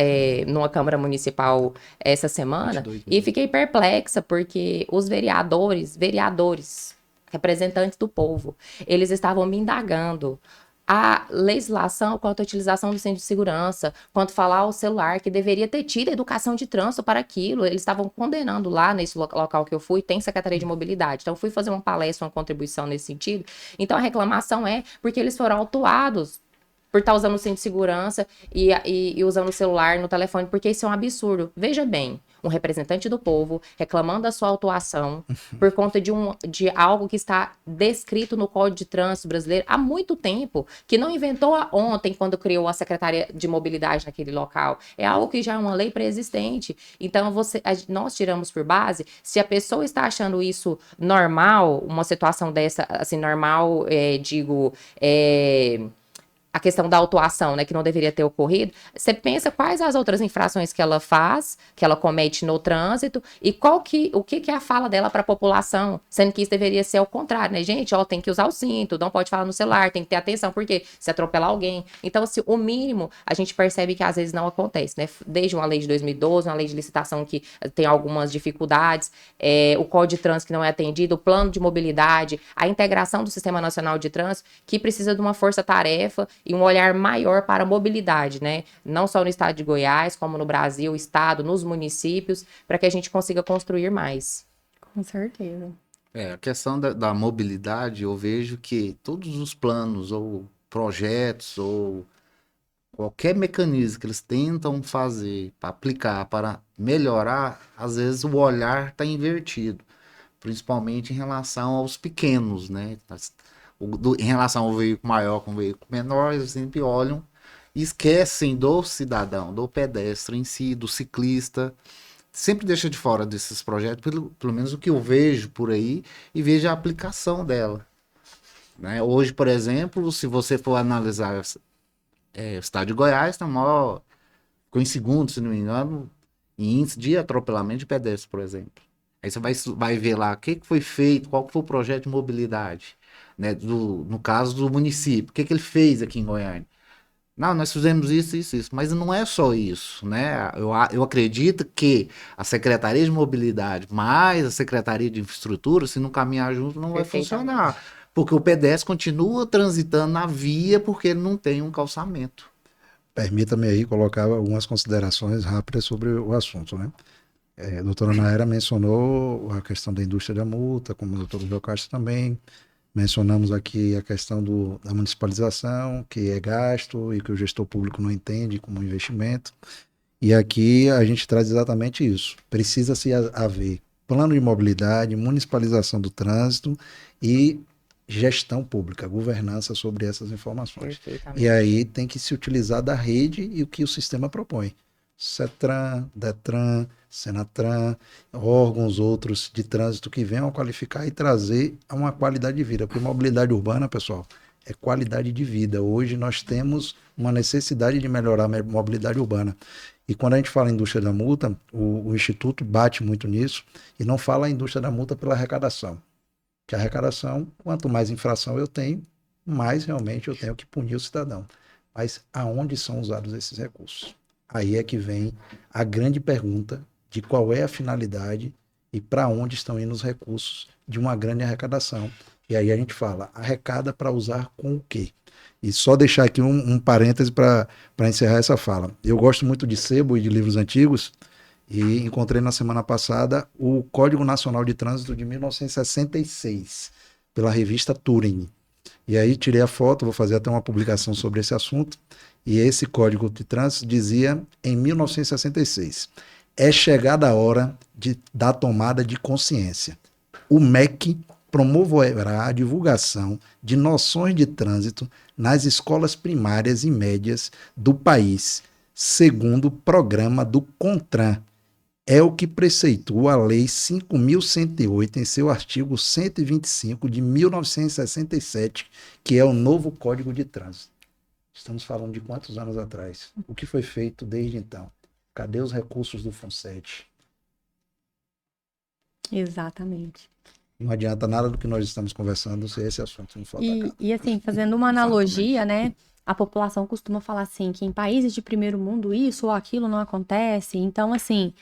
numa Câmara Municipal essa semana e fiquei perplexa, porque os vereadores, representantes do povo, eles estavam me indagando a legislação quanto à utilização do cinto de segurança, quanto falar ao celular, que deveria ter tido educação de trânsito para aquilo. Eles estavam condenando lá nesse local que eu fui, tem Secretaria de Mobilidade. Então, fui fazer uma palestra, uma contribuição nesse sentido. Então, a reclamação é porque eles foram autuados por estar usando o cinto de segurança e usando o celular no telefone, porque isso é um absurdo. Veja bem, um representante do povo reclamando da sua autuação por conta de algo que está descrito no Código de Trânsito brasileiro há muito tempo, que não inventou ontem quando criou a Secretaria de Mobilidade naquele local. É algo que já é uma lei pré-existente. Então, nós tiramos por base, se a pessoa está achando isso normal, uma situação dessa, assim, normal, a questão da autuação, né, que não deveria ter ocorrido, você pensa quais as outras infrações que ela faz, que ela comete no trânsito, e o que é a fala dela para a população, sendo que isso deveria ser ao contrário, né, gente, ó, tem que usar o cinto, não pode falar no celular, tem que ter atenção, porque se atropelar alguém, então, assim, o mínimo, a gente percebe que às vezes não acontece, né, desde uma lei de 2012, uma lei de licitação que tem algumas dificuldades, o Código de Trânsito que não é atendido, o plano de mobilidade, a integração do Sistema Nacional de Trânsito, que precisa de uma força-tarefa e um olhar maior para a mobilidade, né? Não só no estado de Goiás, como no Brasil, estado, nos municípios, para que a gente consiga construir mais. Com certeza. A questão da mobilidade, eu vejo que todos os planos ou projetos ou qualquer mecanismo que eles tentam fazer para aplicar, para melhorar, às vezes o olhar está invertido, principalmente em relação aos pequenos, né? Em relação ao veículo maior com o veículo menor, eles sempre olham e esquecem do cidadão, do pedestre em si, do ciclista. Sempre deixa de fora desses projetos, pelo menos o que eu vejo por aí, e vejo a aplicação dela. Né? Hoje, por exemplo, se você for analisar o estado de Goiás, ficou em segundo, se não me engano, em índice de atropelamento de pedestre, por exemplo. Aí você vai ver lá o que foi feito, qual foi o projeto de mobilidade. Né, no caso do município, o que ele fez aqui em Goiânia? Não, nós fizemos isso, mas não é só isso, né? Eu acredito que a Secretaria de Mobilidade mais a Secretaria de Infraestrutura, se não caminhar junto, não vai funcionar, porque o pedestre continua transitando na via porque ele não tem um calçamento. Permita-me aí colocar algumas considerações rápidas sobre o assunto, né? A doutora Nayara mencionou a questão da indústria da multa, como o doutor João Castro também. Mencionamos aqui a questão da municipalização, que é gasto e que o gestor público não entende como investimento. E aqui a gente traz exatamente isso. Precisa-se haver plano de mobilidade, municipalização do trânsito e gestão pública, governança sobre essas informações. E aí tem que se utilizar da rede e o que o sistema propõe. CETRAN, DETRAN, SENATRAN, órgãos outros de trânsito que venham a qualificar e trazer uma qualidade de vida. Porque mobilidade urbana, pessoal, é qualidade de vida. Hoje nós temos uma necessidade de melhorar a mobilidade urbana. E quando a gente fala em indústria da multa, o Instituto bate muito nisso e não fala a indústria da multa pela arrecadação. Que a arrecadação, quanto mais infração eu tenho, mais realmente eu tenho que punir o cidadão. Mas aonde são usados esses recursos? Aí é que vem a grande pergunta de qual é a finalidade e para onde estão indo os recursos de uma grande arrecadação. E aí a gente fala, arrecada para usar com o quê? E só deixar aqui um parêntese para encerrar essa fala. Eu gosto muito de sebo e de livros antigos e encontrei na semana passada o Código Nacional de Trânsito de 1966, pela revista Turing. E aí tirei a foto, vou fazer até uma publicação sobre esse assunto. E esse Código de Trânsito dizia, em 1966, é chegada a hora da tomada de consciência. O MEC promoverá a divulgação de noções de trânsito nas escolas primárias e médias do país, segundo o programa do CONTRAN. É o que preceitua a Lei 5.108 em seu artigo 125 de 1967, que é o novo Código de Trânsito. Estamos falando de quantos anos atrás? O que foi feito desde então? Cadê os recursos do FUNSET? Exatamente. Não adianta nada do que nós estamos conversando se esse assunto não for atacado. E assim, fazendo uma analogia, né? A população costuma falar assim, que em países de primeiro mundo isso ou aquilo não acontece. Então, assim,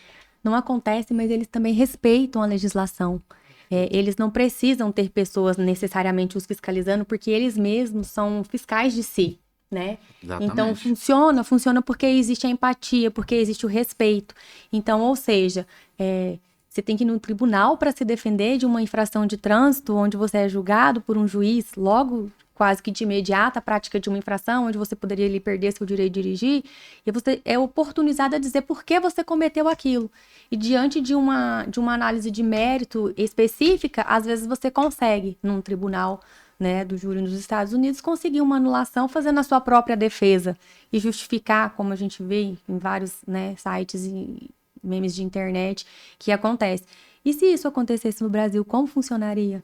não acontece, mas eles também respeitam a legislação. Eles não precisam ter pessoas necessariamente os fiscalizando, porque eles mesmos são fiscais de si, né? Exatamente. Então, funciona porque existe a empatia, porque existe o respeito. Então, ou seja, você tem que ir no tribunal para se defender de uma infração de trânsito, onde você é julgado por um juiz logo quase que de imediata a prática de uma infração, onde você poderia ali perder seu direito de dirigir, e você é oportunizado a dizer por que você cometeu aquilo. E diante de uma análise de mérito específica, às vezes você consegue, num tribunal, né, do júri nos Estados Unidos, conseguir uma anulação fazendo a sua própria defesa e justificar, como a gente vê em vários, né, sites e memes de internet, que acontece. E se isso acontecesse no Brasil, como funcionaria?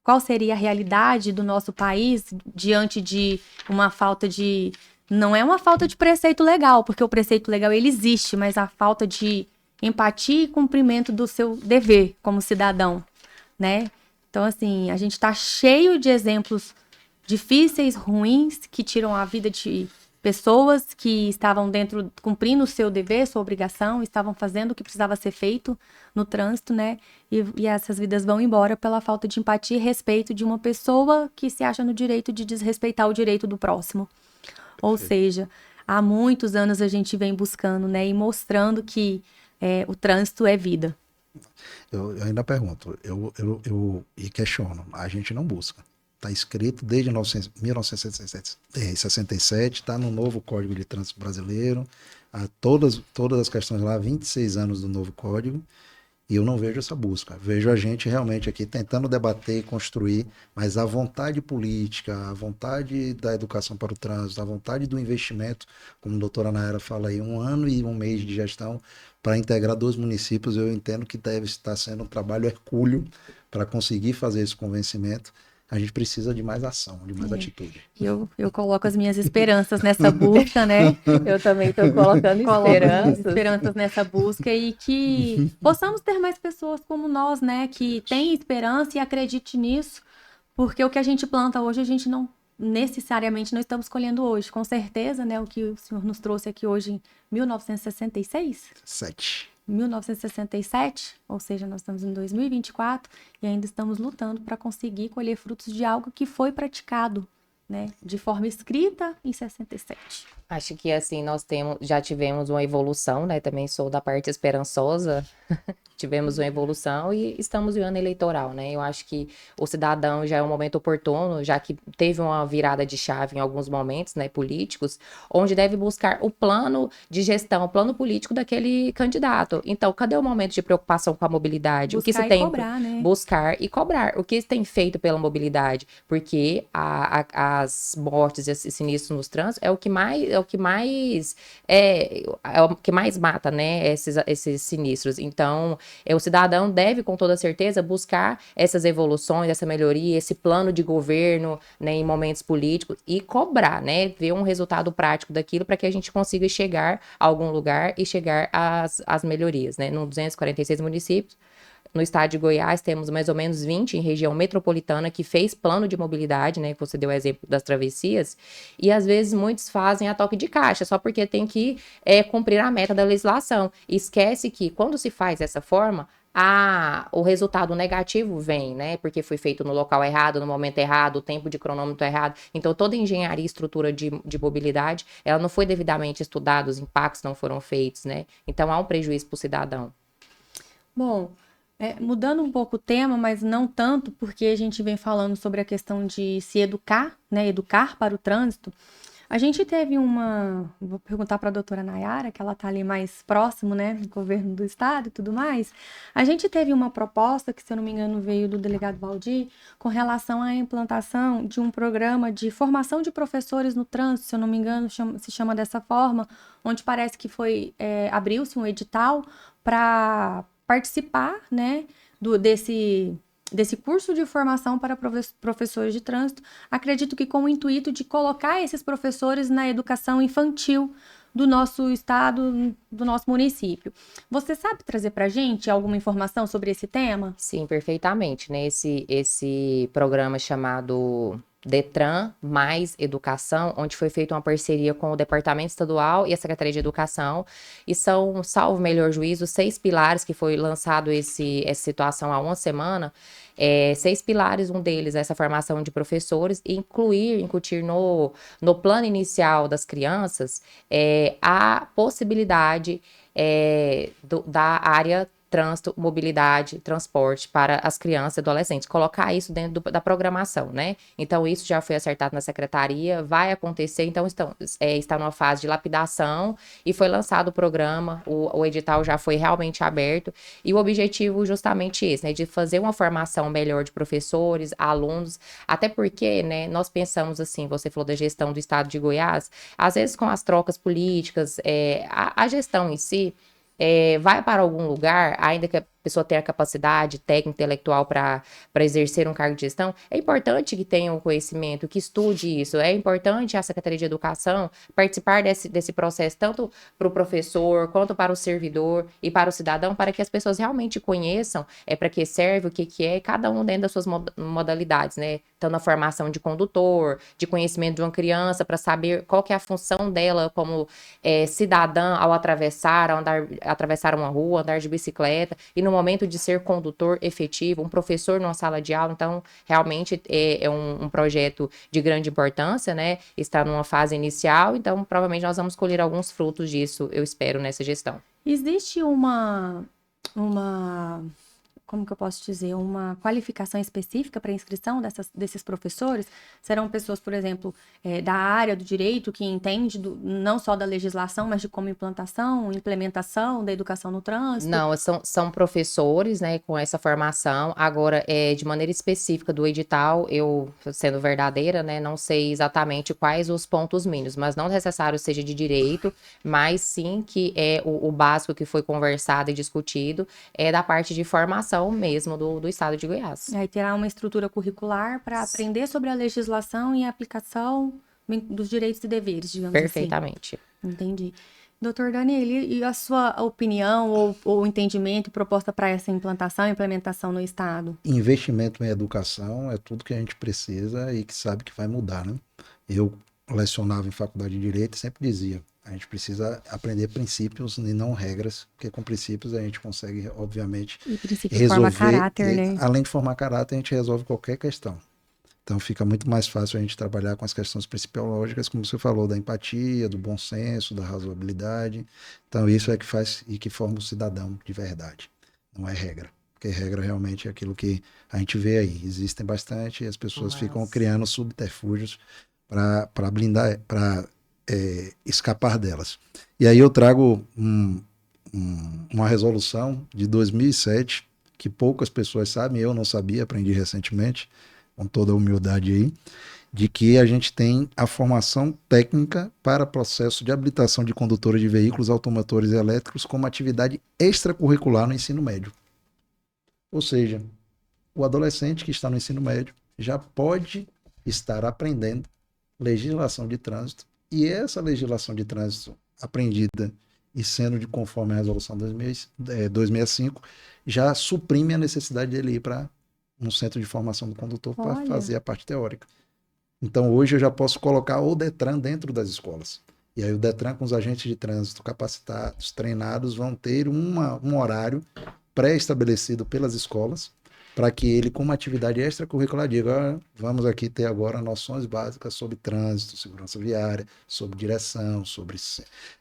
Qual seria a realidade do nosso país diante de uma falta de... Não é uma falta de preceito legal, porque o preceito legal ele existe, mas a falta de empatia e cumprimento do seu dever como cidadão, né? Então, assim, a gente está cheio de exemplos difíceis, ruins, que tiram a vida de pessoas que estavam dentro, cumprindo o seu dever, sua obrigação, estavam fazendo o que precisava ser feito no trânsito, né? E essas vidas vão embora pela falta de empatia e respeito de uma pessoa que se acha no direito de desrespeitar o direito do próximo. Ou seja, há muitos anos a gente vem buscando, né? E mostrando que o trânsito é vida. Eu ainda pergunto, e questiono, a gente não busca. Está escrito desde 1967, está no novo Código de Trânsito Brasileiro, todas as questões lá, 26 anos do novo Código, e eu não vejo essa busca. Vejo a gente realmente aqui tentando debater e construir, mas a vontade política, a vontade da educação para o trânsito, a vontade do investimento, como a doutora Nayara fala aí, 1 ano e 1 mês de gestão para integrar 2 municípios, eu entendo que deve estar sendo um trabalho hercúleo para conseguir fazer esse convencimento. A gente precisa de mais ação, de mais atitude. Eu coloco as minhas esperanças nessa busca, né? Eu também estou colocando esperanças nessa busca e que possamos ter mais pessoas como nós, né? Que têm esperança e acredite nisso, porque o que a gente planta hoje, a gente não necessariamente não estamos colhendo hoje. Com certeza, né? O que o senhor nos trouxe aqui hoje em 1966? 1967, ou seja, nós estamos em 2024 e ainda estamos lutando para conseguir colher frutos de algo que foi praticado, né, de forma escrita em 67. Acho que assim, já tivemos uma evolução, né? Também sou da parte esperançosa. Tivemos uma evolução e estamos em ano eleitoral, né? Eu acho que o cidadão já é um momento oportuno, já que teve uma virada de chave em alguns momentos, né, políticos, onde deve buscar o plano de gestão, o plano político daquele candidato. Então, cadê o momento de preocupação com a mobilidade? Buscar o que se tem cobrar, né? Buscar e cobrar. O que se tem feito pela mobilidade? Porque as mortes e esses sinistros nos trânsitos é o que mais mata, né? Esses sinistros. Então, o cidadão deve, com toda certeza, buscar essas evoluções, essa melhoria, esse plano de governo, né, em momentos políticos e cobrar, né? Ver um resultado prático daquilo para que a gente consiga chegar a algum lugar e chegar às melhorias, né? No 246 municípios. No estado de Goiás, temos mais ou menos 20 em região metropolitana que fez plano de mobilidade, né? Você deu o exemplo das travessias. E, às vezes, muitos fazem a toque de caixa, só porque tem que cumprir a meta da legislação. E esquece que, quando se faz dessa forma, o resultado negativo vem, né? Porque foi feito no local errado, no momento errado, o tempo de cronômetro errado. Então, toda a engenharia e estrutura de mobilidade, ela não foi devidamente estudada, os impactos não foram feitos, né? Então, há um prejuízo para o cidadão. Bom, mudando um pouco o tema, mas não tanto, porque a gente vem falando sobre a questão de se educar, né? Educar para o trânsito. A gente teve vou perguntar para a doutora Nayara, que ela está ali mais próximo, né, do governo do estado e tudo mais. A gente teve uma proposta, que se eu não me engano veio do delegado Valdir, com relação à implantação de um programa de formação de professores no trânsito, se eu não me engano se chama dessa forma, onde parece que abriu-se um edital para participar, né, desse curso de formação para professores de trânsito, acredito que com o intuito de colocar esses professores na educação infantil do nosso estado, do nosso município. Você sabe trazer para a gente alguma informação sobre esse tema? Sim, perfeitamente, né? Esse programa chamado Detran mais Educação, onde foi feita uma parceria com o Departamento Estadual e a Secretaria de Educação, e são, salvo melhor juízo, 6 pilares que foi lançado essa situação há uma semana, 6 pilares, um deles é essa formação de professores, e incutir no plano inicial das crianças a possibilidade da área trânsito, mobilidade, transporte para as crianças e adolescentes. Colocar isso dentro da programação, né? Então, isso já foi acertado na secretaria, vai acontecer. Então, está numa fase de lapidação e foi lançado o programa, o edital já foi realmente aberto. E o objetivo justamente esse, né? De fazer uma formação melhor de professores, alunos, até porque, né, nós pensamos assim, você falou da gestão do estado de Goiás, às vezes com as trocas políticas, a gestão em si vai para algum lugar, ainda que a pessoa tenha capacidade técnica, intelectual para exercer um cargo de gestão, é importante que tenha o conhecimento, que estude isso, é importante a Secretaria de Educação participar desse processo, tanto para o professor, quanto para o servidor e para o cidadão, para que as pessoas realmente conheçam para que serve, o que é, cada um dentro das suas modalidades, né? Então, na formação de condutor, de conhecimento de uma criança, para saber qual que é a função dela como cidadã ao atravessar uma rua, andar de bicicleta, e no momento de ser condutor efetivo, um professor numa sala de aula. Então, realmente é um projeto de grande importância, né? Está numa fase inicial, então provavelmente nós vamos colher alguns frutos disso, eu espero, nessa gestão. Existe uma como que eu posso dizer, uma qualificação específica para inscrição desses professores? Serão pessoas, por exemplo, da área do direito, que entende não só da legislação, mas de como implementação da educação no trânsito? Não, são professores, né, com essa formação. Agora, de maneira específica do edital, eu, sendo verdadeira, né, não sei exatamente quais os pontos mínimos, mas não necessário seja de direito, mas sim que o básico que foi conversado e discutido é da parte de formação mesmo do estado de Goiás. Aí terá uma estrutura curricular para aprender sobre a legislação e a aplicação dos direitos e deveres, digamos Perfeitamente. assim. Entendi. Doutor Daniel, e a sua opinião ou entendimento e proposta para essa implementação no estado? Investimento em educação é tudo que a gente precisa e que sabe que vai mudar, né? Eu lecionava em faculdade de Direito e sempre dizia, a gente precisa aprender princípios e não regras, porque com princípios a gente consegue, obviamente, e princípios forma caráter, né? Além de formar caráter, a gente resolve qualquer questão. Então fica muito mais fácil a gente trabalhar com as questões principiológicas, como você falou, da empatia, do bom senso, da razoabilidade. Então isso é que faz e que forma o cidadão de verdade. Não é regra. Porque regra realmente é aquilo que a gente vê aí. Existem bastante e as pessoas ficam criando subterfúgios para blindar, para escapar delas. E aí eu trago uma resolução de 2007, que poucas pessoas sabem, eu não sabia, aprendi recentemente, com toda a humildade aí, de que a gente tem a formação técnica para processo de habilitação de condutores de veículos automotores e elétricos como atividade extracurricular no ensino médio. Ou seja, o adolescente que está no ensino médio já pode estar aprendendo legislação de trânsito, e essa legislação de trânsito aprendida e sendo de conforme a resolução 265, já suprime a necessidade dele ir para um centro de formação do condutor para fazer a parte teórica. Então hoje eu já posso colocar o Detran dentro das escolas. E aí o Detran com os agentes de trânsito capacitados, treinados, vão ter um horário pré-estabelecido pelas escolas, para que ele, como atividade extracurricular, diga, vamos aqui ter agora noções básicas sobre trânsito, segurança viária, sobre direção, sobre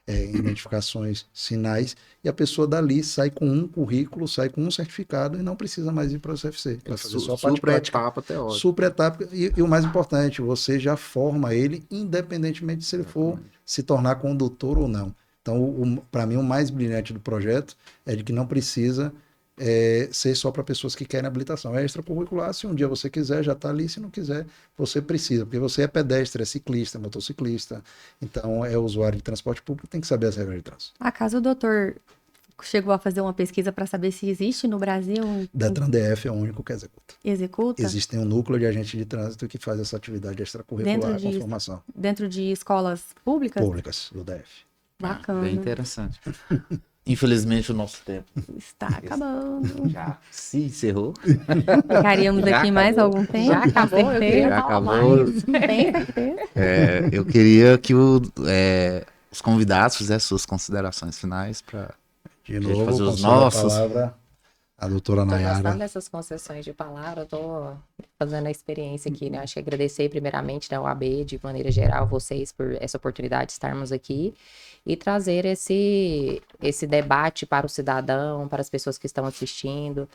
identificações, sinais, e a pessoa dali sai com um currículo, sai com um certificado e não precisa mais ir para o CFC. Vai fazer só a parte prática. Supra-etapa teórica. Supra-etapa, e o mais importante, você já forma ele, independentemente se ele for se tornar condutor ou não. Então, para mim, o mais brilhante do projeto é de que não precisa ser só para pessoas que querem habilitação. É extracurricular, se um dia você quiser, já está ali, se não quiser, você precisa, porque você é pedestre, é ciclista, motociclista, então é usuário de transporte público, tem que saber as regras de trânsito. Acaso o doutor chegou a fazer uma pesquisa para saber se existe no Brasil? Detran DF é o único que executa. Executa? Existe um núcleo de agente de trânsito que faz essa atividade extracurricular com formação. Dentro de escolas públicas? Públicas, do DF. Bacana. Bem interessante. Infelizmente o nosso tempo está acabando. já se encerrou. Ficaríamos aqui mais algum tempo? Já acabou, eu queria Já falar acabou. mais. Tem certeza? Eu queria que os convidados fizessem suas considerações finais para De novo, fazer os com a nossos. palavra, a doutora Tô Nayara. gostando dessas concessões de palavra, eu tô fazendo a experiência aqui, né? Acho que agradecer primeiramente da UAB, de maneira geral, vocês por essa oportunidade de estarmos aqui. e trazer esse debate para o cidadão, para as pessoas que estão assistindo,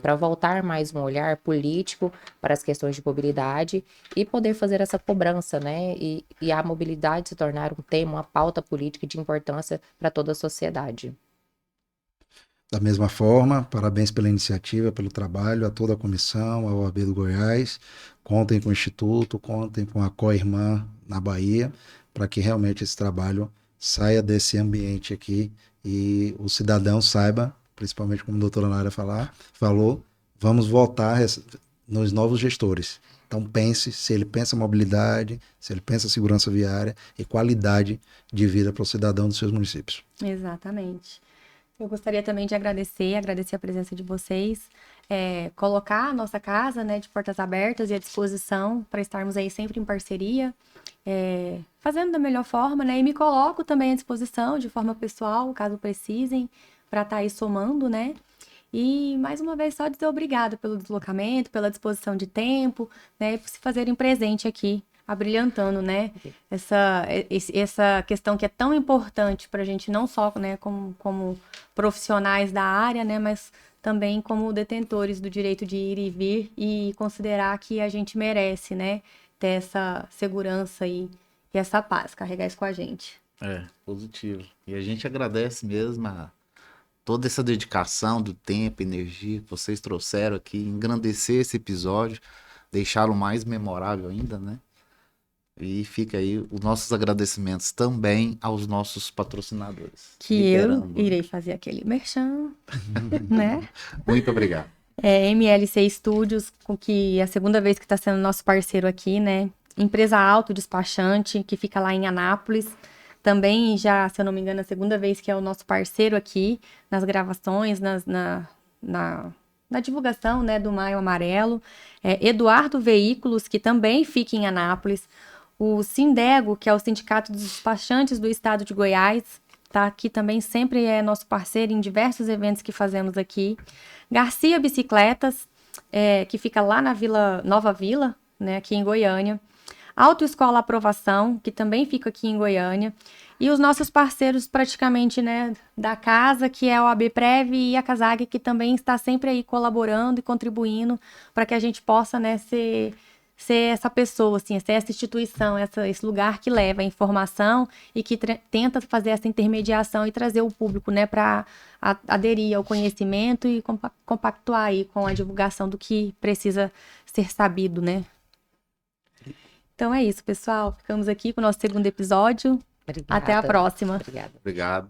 para voltar mais um olhar político para as questões de mobilidade e poder fazer essa cobrança, né? E a mobilidade se tornar um tema, uma pauta política de importância para toda a sociedade. Da mesma forma, parabéns pela iniciativa, pelo trabalho, a toda a comissão, a OAB do Goiás. Contem com o Instituto, contem com a Co-Irmã na Bahia, para que realmente esse trabalho saia desse ambiente aqui e o cidadão saiba, principalmente como a doutora Naira falou, vamos votar nos novos gestores. Então pense, se ele pensa mobilidade, se ele pensa segurança viária e qualidade de vida para o cidadão dos seus municípios. Exatamente. Eu gostaria também de agradecer a presença de vocês, colocar a nossa casa, né, de portas abertas e à disposição para estarmos aí sempre em parceria, fazendo da melhor forma, né, e me coloco também à disposição de forma pessoal, caso precisem, para estar aí somando, né, e mais uma vez só dizer obrigada pelo deslocamento, pela disposição de tempo, né, e por se fazerem presente aqui, abrilhantando, né, essa questão que é tão importante para a gente, não só, né, como profissionais da área, né, mas também como detentores do direito de ir e vir e considerar que a gente merece, né, ter essa segurança e essa paz, carregar isso com a gente. Positivo. E a gente agradece mesmo toda essa dedicação do tempo, energia que vocês trouxeram aqui, engrandecer esse episódio, deixá-lo mais memorável ainda, né? E fica aí os nossos agradecimentos também aos nossos patrocinadores. Que eu irei fazer aquele merchan, né? Muito obrigado. MLC Studios, que é a segunda vez que está sendo nosso parceiro aqui, né? Empresa Autodespachante, que fica lá em Anápolis. Também já, se eu não me engano, a segunda vez que é o nosso parceiro aqui nas gravações, na divulgação, né, do Maio Amarelo. Eduardo Veículos, que também fica em Anápolis. O Sindego, que é o Sindicato dos Despachantes do Estado de Goiás, tá aqui também, sempre é nosso parceiro em diversos eventos que fazemos aqui. Garcia Bicicletas, que fica lá na Nova Vila, né, aqui em Goiânia. Autoescola Aprovação, que também fica aqui em Goiânia. E os nossos parceiros praticamente, né, da casa, que é a OAB Prev e a CASAG, que também está sempre aí colaborando e contribuindo para que a gente possa, né, ser essa pessoa, assim, ser essa instituição, esse lugar que leva a informação e que tenta fazer essa intermediação e trazer o público, né, para aderir ao conhecimento e compactuar aí com a divulgação do que precisa ser sabido, né. Então é isso, pessoal. Ficamos aqui com o nosso segundo episódio. Obrigada. Até a próxima. Obrigada. Obrigado.